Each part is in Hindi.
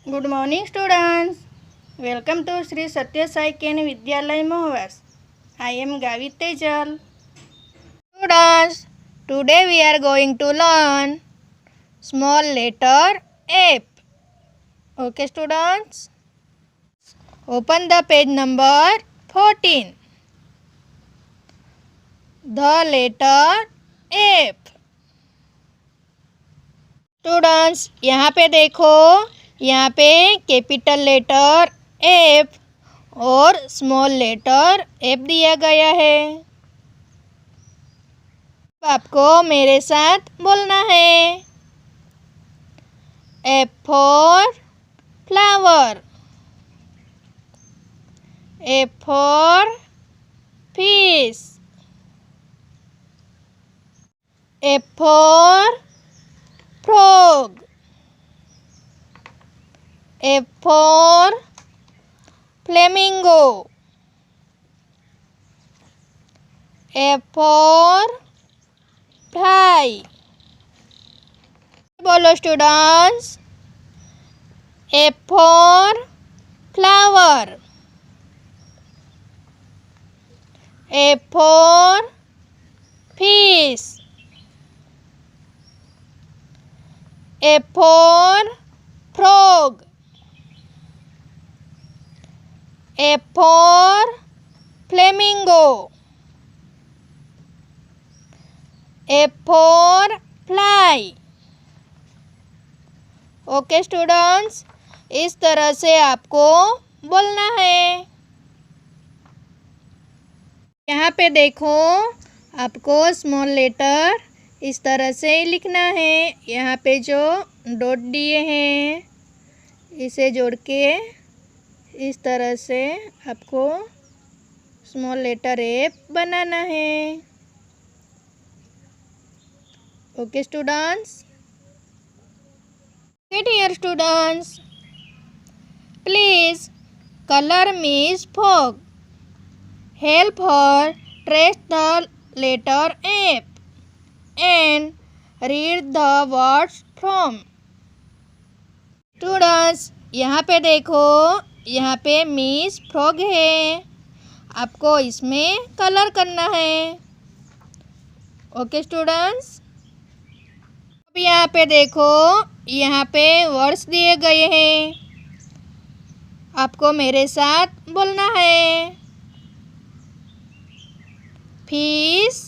Good morning, students. Welcome to Sri Satya Sai Ken Vidyalaya Mohavas. I am Gavit Tejal. Students, today we are going to learn small letter F. Okay, students. Open the page number 14. The letter F. Students यहाँ पे देखो, यहाँ पे कैपिटल लेटर एफ और स्मॉल लेटर एफ दिया गया है। आपको मेरे साथ बोलना है। F for flower, F for fish, F for frog, F for flamingo, F for fly. बोलो students, F for flower, F for fish, F for frog, F for flamingo, F for fly. Okay students, इस तरह से आपको बोलना है। यहाँ पे देखो, आपको स्मॉल लेटर इस तरह से लिखना है। यहाँ पे जो डॉट दिए हैं इसे जोड़ के इस तरह से आपको स्मॉल लेटर एफ बनाना है। Okay students, get here students, please color Miss Fogg. Help her trace the letter F and read the words from. Students यहाँ पे देखो, यहाँ पे मिस फ्रॉग है, आपको इसमें कलर करना है। ओके स्टूडेंट्स, अब यहाँ पे देखो, यहाँ पे वर्ड्स दिए गए हैं, आपको मेरे साथ बोलना है। Fish,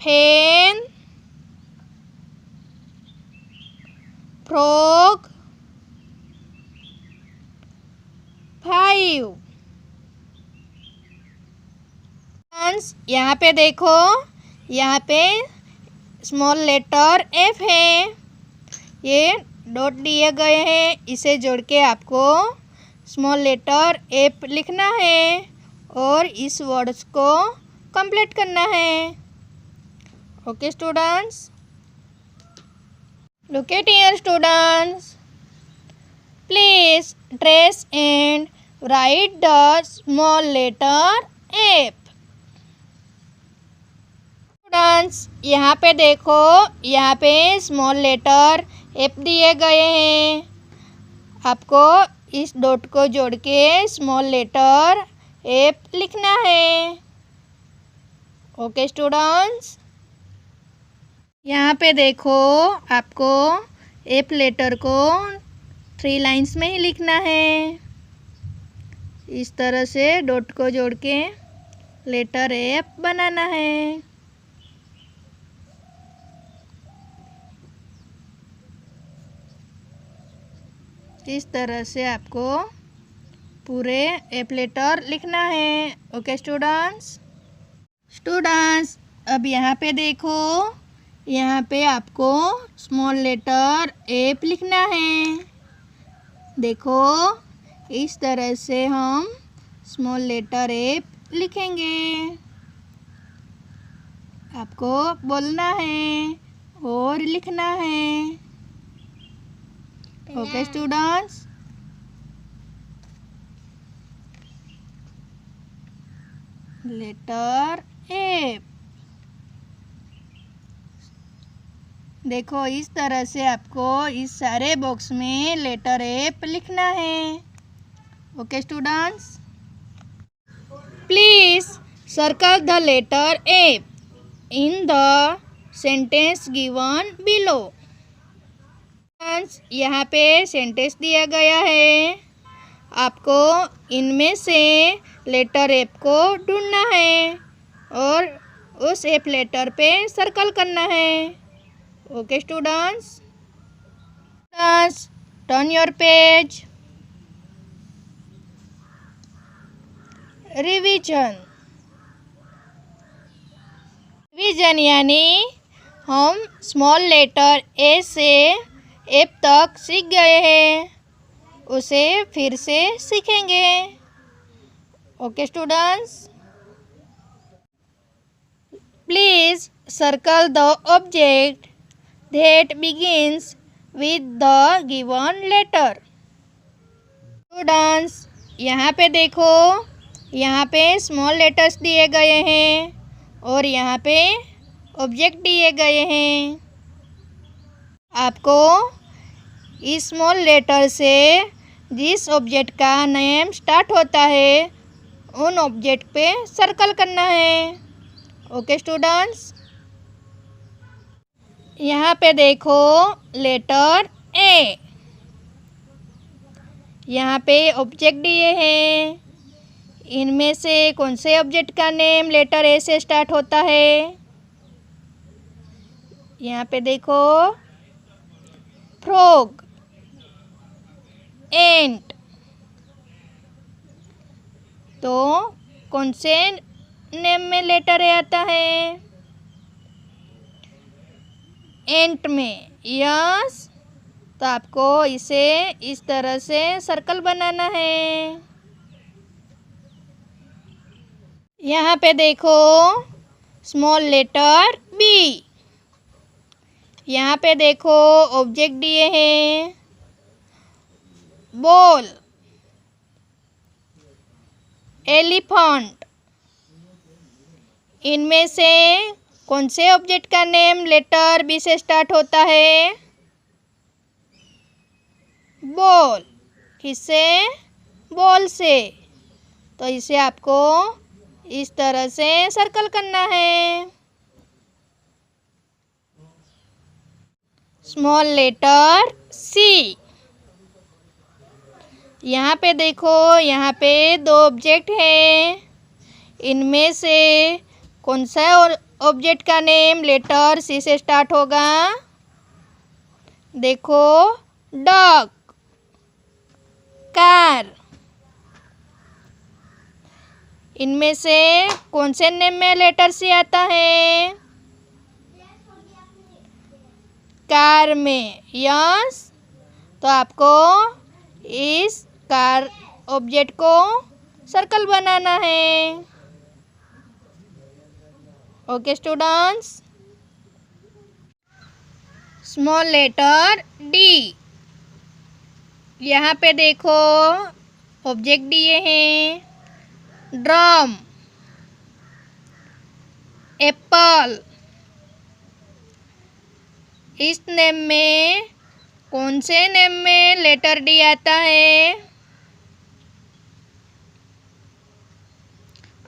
fan, frog, 5। यहाँ पे देखो, यहाँ पे स्मॉल लेटर एफ है, ये डॉट दिए गए हैं, इसे जोड़ के आपको स्मॉल लेटर एफ लिखना है और इस वर्ड्स को कंप्लीट करना है। Okay students, look at here students, please trace and write the small letter F. Students यहाँ पे देखो, यहाँ पे स्मॉल लेटर एफ दिए गए हैं, आपको इस डॉट को जोड़ के स्मॉल लेटर एफ लिखना है। ओके स्टूडेंट्स, यहाँ पे देखो, आपको एफ लेटर को 3 लाइन्स में ही लिखना है। इस तरह से डॉट को जोड़ के लेटर एफ बनाना है। इस तरह से आपको पूरे एफ लेटर लिखना है। ओके स्टूडेंट्स, अब यहाँ पे देखो, यहाँ पे आपको स्मॉल लेटर एफ लिखना है। देखो, इस तरह से हम स्मॉल लेटर एफ लिखेंगे, आपको बोलना है और लिखना है। Okay students, letter F. देखो इस तरह से आपको इस सारे बॉक्स में लेटर एप लिखना है। Okay students, please circle the letter F in the sentence given below. यहाँ पे सेंटेंस दिया गया है, आपको इनमें से लेटर एप को ढूंढना है और उस एप लेटर पे सर्कल करना है। Okay students, turn your page. Revision यानी हम स्मॉल लेटर ए से एप तक सीख गए हैं, उसे फिर से सीखेंगे। Okay students, please circle the object that begins with the given letter। Students, यहाँ पे देखो, यहाँ पे स्मॉल लेटर्स दिए गए हैं और यहाँ पे ऑब्जेक्ट दिए गए हैं। आपको इस स्मॉल लेटर से जिस ऑब्जेक्ट का नेम स्टार्ट होता है उन ऑब्जेक्ट पे सर्कल करना है। ओके स्टूडेंट्स, यहाँ पे देखो लेटर ए, यहाँ पे ऑब्जेक्ट दिए हैं, इनमें से कौन से ऑब्जेक्ट का नेम लेटर ए से स्टार्ट होता है। यहाँ पे देखो फ्रॉग, एंट, तो कौन से नेम में लेटर ए आता है। एंट में यस, तो आपको इसे इस तरह से सर्कल बनाना है। यहाँ पे देखो स्मॉल लेटर बी, यहाँ पे देखो ऑब्जेक्ट दिए हैं, बॉल, एलिफेंट, इनमें से कौन से ऑब्जेक्ट का नेम लेटर बी से स्टार्ट होता है। बॉल, किससे, बॉल से, तो इसे आपको इस तरह से सर्कल करना है। स्मॉल लेटर सी, यहाँ पे देखो, यहाँ पे दो ऑब्जेक्ट हैं, इनमें से कौन सा ऑब्जेक्ट का नेम लेटर सी से स्टार्ट होगा। देखो डॉग, कार, इनमें से कौन से नेम में लेटर सी आता है। कार में यस, तो आपको इस कार ऑब्जेक्ट को सर्कल बनाना है। Okay students, small letter D, यहाँ पे देखो ऑब्जेक्ट दिए हैं, ड्रम, एप्पल, इस नेम में कौन से नेम में लेटर डी आता है।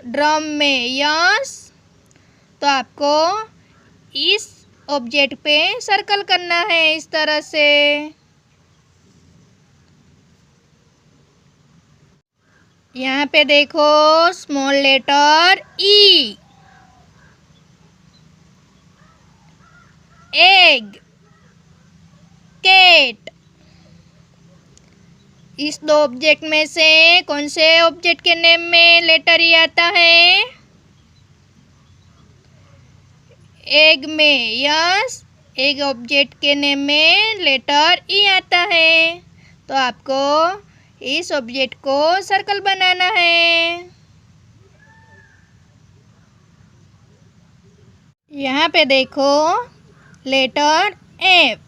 ड्रम में यस, तो आपको इस ऑब्जेक्ट पे सर्कल करना है इस तरह से। यहाँ पे देखो स्मॉल लेटर ई, एग, कैट, इस दो ऑब्जेक्ट में से कौन से ऑब्जेक्ट के नेम में लेटर ई आता है। एग में यस, एग ऑब्जेक्ट के नेम में लेटर ई आता है, तो आपको इस ऑब्जेक्ट को सर्कल बनाना है। यहाँ पे देखो लेटर एफ,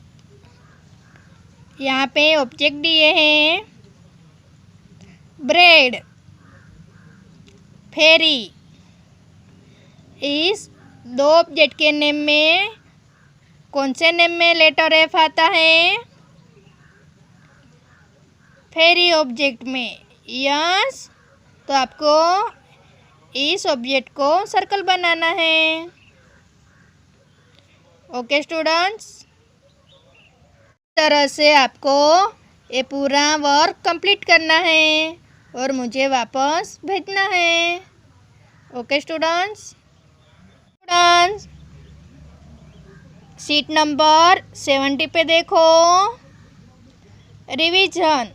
यहाँ पे ऑब्जेक्ट दिए हैं, ब्रेड, फेरी, इस दो ऑब्जेक्ट के नेम में कौन से नेम में लेटर एफ आता है? फेरी ऑब्जेक्ट में। यस, तो आपको इस ऑब्जेक्ट को सर्कल बनाना है। ओके स्टूडेंट्स, इस तरह से आपको ये पूरा वर्क कंप्लीट करना है और मुझे वापस भेजना है। ओके स्टूडेंट्स, शीट नंबर 70 पे देखो, revision.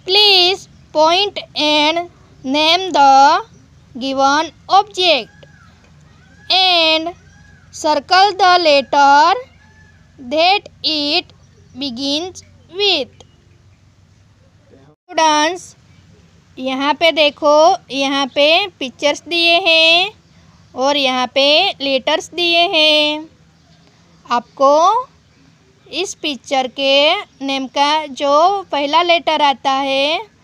Please point and name the given object and circle the letter that it begins with। Students, यहाँ पे देखो, यहाँ पे पिक्चर्स दिए हैं और यहाँ पे लेटर्स दिए हैं। आपको इस पिक्चर के नेम का जो पहला लेटर आता है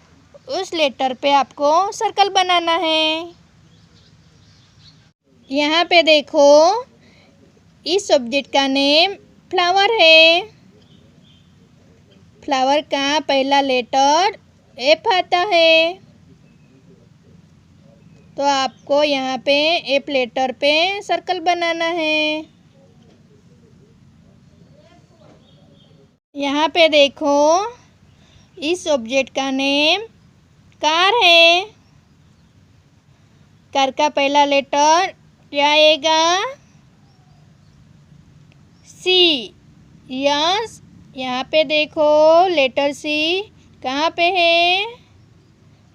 उस लेटर पे आपको सर्कल बनाना है। यहाँ पे देखो, इस सब्जेक्ट का नेम फ्लावर है। फ्लावर का पहला लेटर एफ आता है, तो आपको यहाँ पे एफ लेटर पे सर्कल बनाना है। यहाँ पे देखो, इस ऑब्जेक्ट का नेम कार है। कार का पहला लेटर क्या आएगा? सी। यस, यहाँ पे देखो, लेटर सी कहाँ पे है?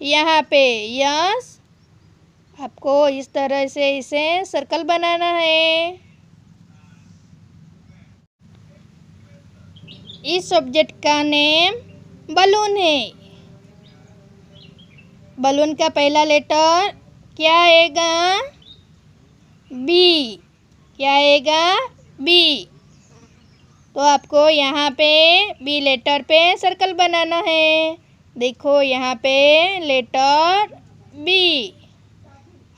यहाँ पे। यस, आपको इस तरह से इसे सर्कल बनाना है। इस ऑब्जेक्ट का नेम बलून है। बलून का पहला लेटर क्या आएगा? बी। क्या आएगा? बी। तो आपको यहाँ पे बी लेटर पे सर्कल बनाना है। देखो यहाँ पे लेटर बी,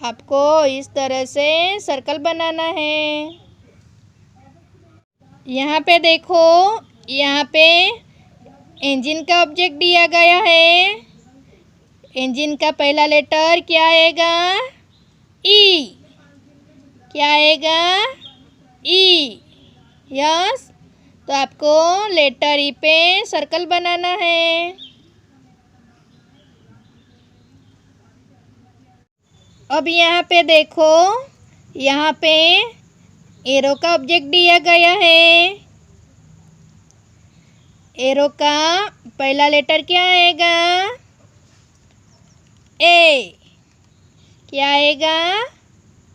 आपको इस तरह से सर्कल बनाना है। यहाँ पे देखो, यहाँ पे इंजन का ऑब्जेक्ट दिया गया है। इंजन का पहला लेटर क्या आएगा? ई। क्या आएगा? ई। यस, तो आपको लेटर ई पे सर्कल बनाना है। अब यहाँ पे देखो, यहाँ पे एरो का ऑब्जेक्ट दिया गया है। एरो का पहला लेटर क्या आएगा? ए। क्या आएगा?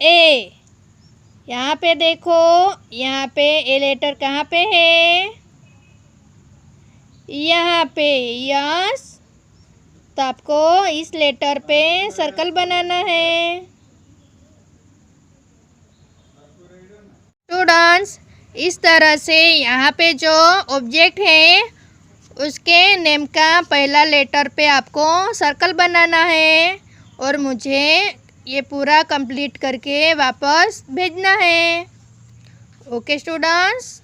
ए। यहाँ पे देखो, यहाँ पे ए लेटर कहाँ पे है? यहाँ पे। यस, तो आपको इस लेटर पे सर्कल बनाना है। स्टूडेंट्स, इस तरह से यहाँ पे जो ऑब्जेक्ट है उसके नेम का पहला लेटर पे आपको सर्कल बनाना है और मुझे ये पूरा कंप्लीट करके वापस भेजना है। Okay students.